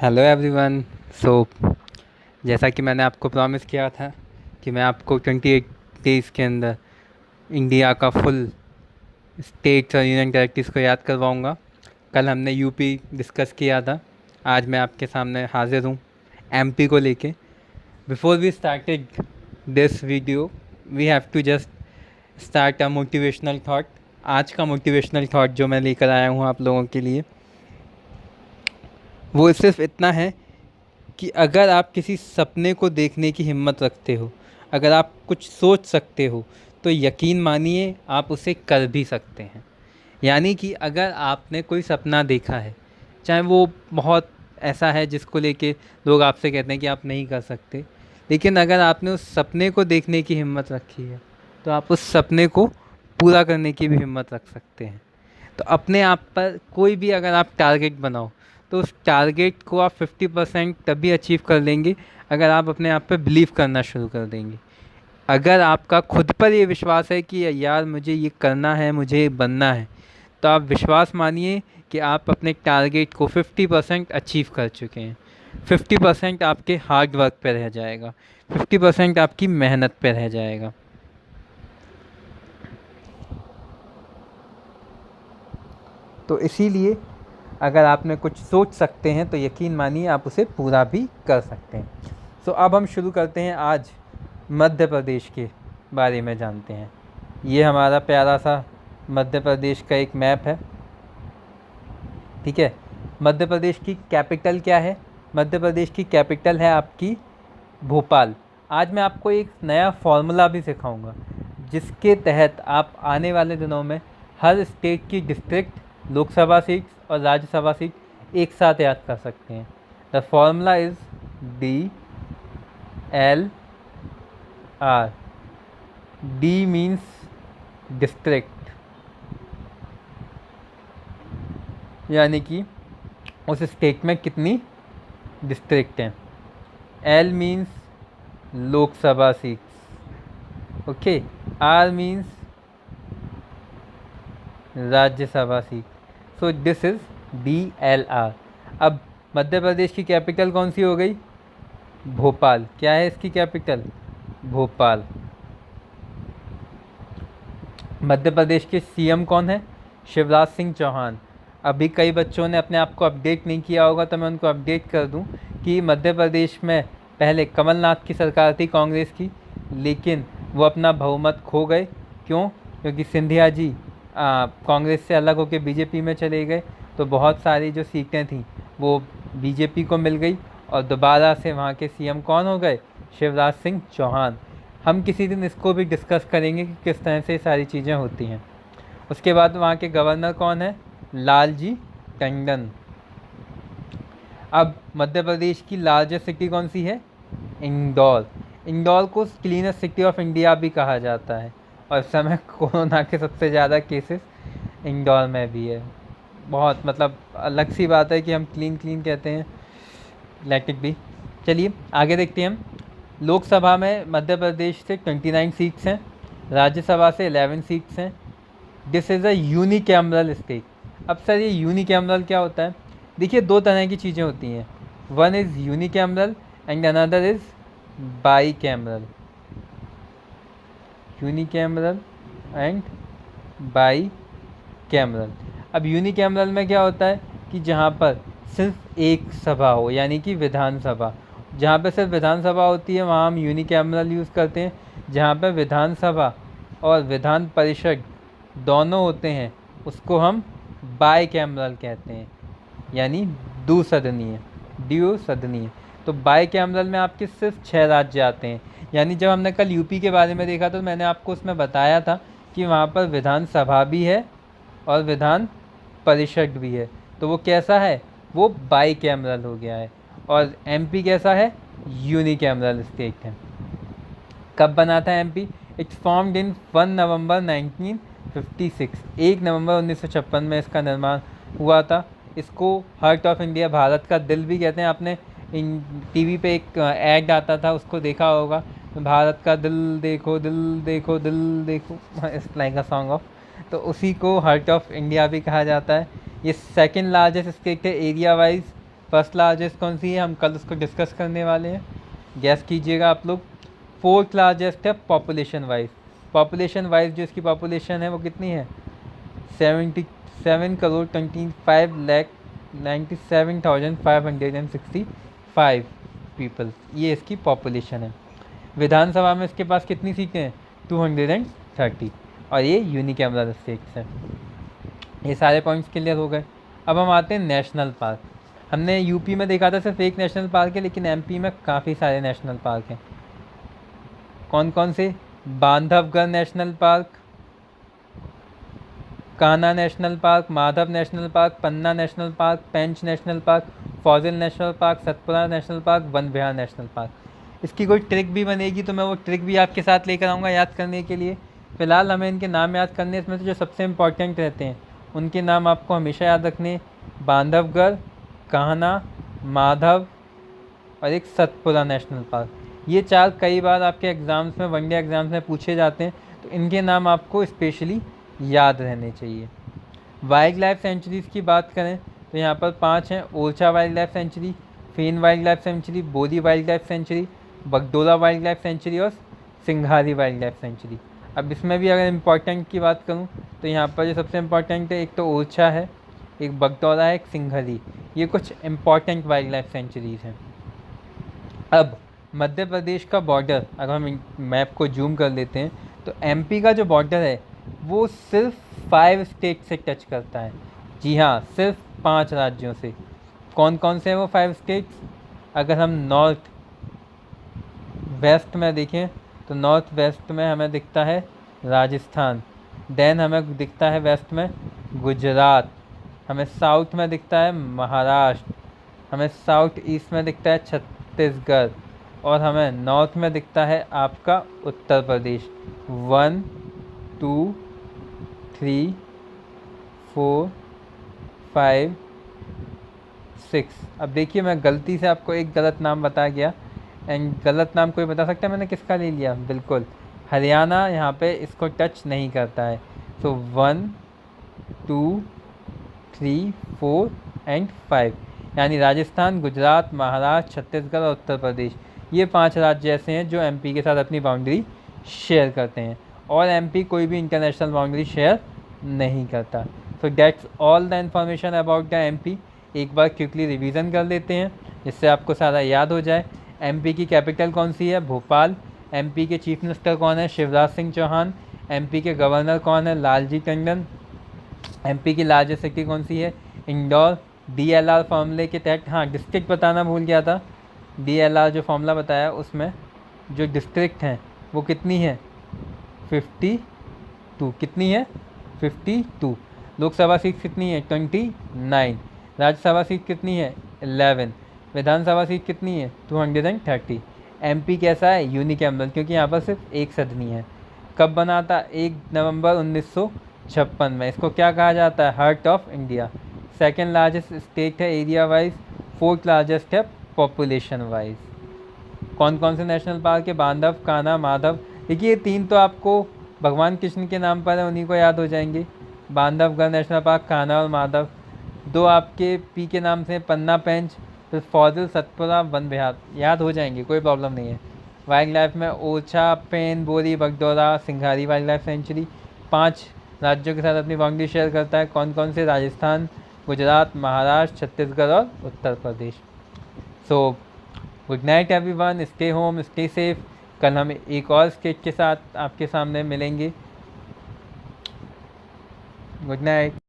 Hello everyone. सो जैसा कि मैंने आपको प्रॉमिस किया था कि मैं आपको 28 डेज़ के अंदर इंडिया का फुल स्टेट्स और यूनियन टेरिटरीज़ को याद करवाऊंगा। कल हमने यूपी डिस्कस किया था, आज मैं आपके सामने हाजिर हूँ एमपी को लेके। Before we started this video we have to just start a motivational thought. आज का मोटिवेशनल थॉट जो मैं लेकर आया हूँ आप लोगों के लिए, वो सिर्फ इतना है कि अगर आप किसी सपने को देखने की हिम्मत रखते हो, अगर आप कुछ सोच सकते हो, तो यकीन मानिए आप उसे कर भी सकते हैं। यानी कि अगर आपने कोई सपना देखा है, चाहे वो बहुत ऐसा है जिसको लेके लोग आपसे कहते हैं कि आप नहीं कर सकते, लेकिन अगर आपने उस सपने को देखने की हिम्मत रखी है तो आप उस सपने को पूरा करने की भी हिम्मत रख सकते हैं। तो अपने आप पर कोई भी अगर आप टारगेट बनाओ तो उस टारगेट को आप 50% तभी अचीव कर लेंगे अगर आप अपने आप पर बिलीव करना शुरू कर देंगे। अगर आपका खुद पर ये विश्वास है कि यार मुझे ये करना है, मुझे ये बनना है, तो आप विश्वास मानिए कि आप अपने टारगेट को 50% अचीव कर चुके हैं। 50% आपके हार्ड वर्क पे रह जाएगा, 50% आपकी मेहनत पे रह जाएगा। तो इसीलिए अगर आपने कुछ सोच सकते हैं तो यकीन मानिए आप उसे पूरा भी कर सकते हैं। सो अब हम शुरू करते हैं, आज मध्य प्रदेश के बारे में जानते हैं। ये हमारा प्यारा सा मध्य प्रदेश का एक मैप है, ठीक है। मध्य प्रदेश की कैपिटल क्या है? मध्य प्रदेश की कैपिटल है आपकी भोपाल। आज मैं आपको एक नया फॉर्मूला भी सिखाऊंगा जिसके तहत आप आने वाले दिनों में हर स्टेट की डिस्ट्रिक्ट, लोकसभा सीट्स और राज्यसभा सीट एक साथ याद कर सकते हैं। The formula is DLR। D means district, यानी कि उस स्टेट में कितनी डिस्ट्रिक्ट हैं। L means Lok Sabha seats, okay. R means Rajya Sabha seat. So this is DLR। अब मध्य प्रदेश की कैपिटल कौन सी हो गई? भोपाल। क्या है इसकी कैपिटल? भोपाल। मध्य प्रदेश के CM कौन है? शिवराज सिंह चौहान। अभी कई बच्चों ने अपने आप को अपडेट नहीं किया होगा तो मैं उनको अपडेट कर दूं कि मध्य प्रदेश में पहले कमलनाथ की सरकार थी, कांग्रेस की, लेकिन वो अपना बहुमत खो गए। क्यों? क्योंकि सिंधिया जी कांग्रेस से अलग होकर बीजेपी में चले गए, तो बहुत सारी जो सीटें थीं वो बीजेपी को मिल गई और दोबारा से वहाँ के CM कौन हो गए? शिवराज सिंह चौहान। हम किसी दिन इसको भी डिस्कस करेंगे कि किस तरह से सारी चीज़ें होती हैं। उसके बाद वहाँ के गवर्नर कौन है? लालजी टंडन। अब मध्य प्रदेश की लार्जेस्ट सिटी कौन सी है? इंदौर। इंदौर को क्लीनेस्ट सिटी ऑफ इंडिया भी कहा जाता है और इस समय कोरोना के सबसे ज़्यादा केसेस इंदौर में भी है। बहुत मतलब अलग सी बात है कि हम क्लीन क्लीन कहते हैं, लेट इट बी। चलिए आगे देखते हैं हम। लोकसभा में मध्य प्रदेश से 29 सीट्स हैं, राज्यसभा से 11 सीट्स हैं। This is a unicameral state. अब सर ये यूनिकैमरल क्या होता है? देखिए दो तरह की चीज़ें होती हैं, one is unicameral and another is bicameral. Unicameral and bicameral. अब यूनिकैमरल में क्या होता है कि जहाँ पर सिर्फ एक सभा हो, यानी कि विधानसभा। जहाँ पर सिर्फ विधानसभा होती है वहाँ हम यूनिकैमरल यूज़ करते हैं। जहाँ पर विधानसभा और विधान परिषद दोनों होते हैं उसको हम बाईकैमरल कहते हैं, यानी द्विसदनीय, द्विसदनीय। तो बाईकैमरल में आपके सिर्फ 6 राज्य आते हैं। यानी जब हमने कल यूपी के बारे में देखा तो मैंने आपको उसमें बताया था कि वहाँ पर विधानसभा भी है और विधान परिषद भी है। तो वो कैसा है? वो बाईकैमरल हो गया है। और MP कैसा है? यूनिकैमरल स्टेट है। कब बना था MP? इट्स फॉर्म्ड इन 1 नवंबर 1956। 1 नवंबर 1956 में इसका निर्माण हुआ था। इसको हार्ट ऑफ इंडिया, भारत का दिल भी कहते हैं। आपने इन TV पे एक ऐड आता था, उसको देखा होगा, भारत का दिल देखो, दिल देखो, दिल देखो, it's like a song of. तो उसी को हार्ट ऑफ इंडिया भी कहा जाता है। ये सेकंड लार्जेस्ट स्टेट है एरिया वाइज फर्स्ट लार्जेस्ट कौन सी है, हम कल उसको डिस्कस करने वाले हैं, गैस कीजिएगा आप लोग। फोर्थ लार्जेस्ट है पॉपुलेशन वाइज। पॉपुलेशन वाइज जो इसकी पॉपुलेशन है वो कितनी है, 77,25,97,565 पीपल, ये इसकी पॉपुलेशन है। विधानसभा में इसके पास कितनी सीटें हैं, 230, और ये यूनिकैमरल स्टेट्स हैं। ये सारे पॉइंट्स क्लियर हो गए। अब हम आते हैं नेशनल पार्क। हमने यूपी में देखा था सिर्फ एक नेशनल पार्क है, लेकिन एमपी में काफ़ी सारे नेशनल पार्क हैं। कौन कौन से, Bandhavgarh national park, Kanha national park, Madhav national park, Panna national park, Pench national park, fossil national park, Satpura national park, Van Vihar national park. इसकी कोई ट्रिक भी बनेगी तो मैं वो ट्रिक भी आपके साथ लेकर आऊँगा याद करने के लिए। फ़िलहाल हमें इनके नाम याद करने, इसमें से जो सबसे इम्पॉर्टेंट रहते हैं उनके नाम आपको हमेशा याद रखने, बांधवगढ़, कान्हा, माधव और एक सतपुरा नेशनल पार्क। ये चार कई बार आपके एग्ज़ाम्स में, वनडे एग्ज़ाम्स में पूछे जाते हैं, तो इनके नाम आपको स्पेशली याद रहने चाहिए। वाइल्ड लाइफ सेंचुरीज़ की बात करें तो यहाँ पर 5 हैं, Orchha wildlife sanctuary, Phen wildlife sanctuary, Bori wildlife sanctuary, Bagdola wildlife sanctuary और सिंघारी वाइल्ड लाइफ सेंचुरी। अब इसमें भी अगर इम्पॉर्टेंट की बात करूँ तो यहाँ पर जो सबसे इम्पॉर्टेंट है, एक तो ओरछा है, एक बगडोला है, एक सिंघारी। ये कुछ इम्पॉर्टेंट वाइल्ड लाइफ सेंचुरीज़ हैं। अब मध्य प्रदेश का बॉर्डर अगर हम मैप को जूम कर लेते हैं तो एमपी का जो बॉर्डर है वो सिर्फ 5 स्टेट से टच करता है। जी हाँ, सिर्फ 5 राज्यों से। कौन कौन से हैं वो 5 स्टेट्स? अगर हम नॉर्थ वेस्ट में देखें तो नॉर्थ वेस्ट में हमें दिखता है राजस्थान, देन हमें दिखता है वेस्ट में गुजरात, हमें साउथ में दिखता है महाराष्ट्र, हमें साउथ ईस्ट में दिखता है छत्तीसगढ़, और हमें नॉर्थ में दिखता है आपका उत्तर प्रदेश। 1 2 3 4 5 6। अब देखिए मैं गलती से आपको एक गलत नाम बता गया, एंड गलत नाम कोई बता सकता है मैंने किसका ले लिया? बिल्कुल, हरियाणा यहाँ पे इसको टच नहीं करता है। तो 1 2 3 4 एंड 5, यानी राजस्थान, गुजरात, महाराष्ट्र, छत्तीसगढ़ और उत्तर प्रदेश, ये 5 राज्य ऐसे हैं जो एमपी के साथ अपनी बाउंड्री शेयर करते हैं, और एमपी कोई भी इंटरनेशनल बाउंड्री शेयर नहीं करता। So that's all the information about the MP. एक बार क्विकली रिवीजन कर लेते हैं जिससे आपको सारा याद हो जाए। एमपी की कैपिटल कौन सी है? भोपाल। एमपी के चीफ मिनिस्टर कौन है? शिवराज सिंह चौहान। एमपी के गवर्नर कौन है? लालजी टंडन। एमपी की लार्जेस्ट सिटी कौन सी है? इंदौर। डीएलआर फॉर्मूले के तहत, हाँ डिस्ट्रिक्ट बताना भूल गया था, डीएलआर जो फॉर्मूला बताया उसमें जो डिस्ट्रिक्ट हैं वो कितनी है? 52। कितनी है? 52। लोकसभा सीट कितनी है? 29। राज्यसभा सीट कितनी है? 11। विधानसभा सीट कितनी है? 230। एमपी कैसा है? यूनिकैमरल, क्योंकि यहाँ पर सिर्फ एक सदनी है। कब बना था? 1 नवंबर 1956 में। इसको क्या कहा जाता है? Heart of India. Second largest state है एरिया वाइज, फोर्थ लार्जेस्ट है पॉपुलेशन वाइज। कौन कौन से नेशनल पार्क है? बांधव, कान्हा, माधव। देखिए ये 3 तो आपको भगवान कृष्ण के नाम पर है, उन्हीं को याद हो जाएंगे, बांधवगढ़ नेशनल पार्क, कान्हा और माधव। 2 आपके पी के नाम से, पन्ना, पेंच, फिर फॉजिल, सतपुरा, वन विहार, याद हो जाएंगे, कोई प्रॉब्लम नहीं है। वाइल्ड लाइफ में ओरछा, पेन, बोरी, बगडोरा, सिंघारी वाइल्ड लाइफ सेंचुरी 5 राज्यों के साथ अपनी बाउंड्री शेयर करता है। कौन कौन से? राजस्थान, गुजरात, महाराष्ट्र, छत्तीसगढ़ और Uttar Pradesh. So good night everyone, stay home, stay safe. कल हम एक और स्टेट के साथ आपके सामने मिलेंगे। Good night.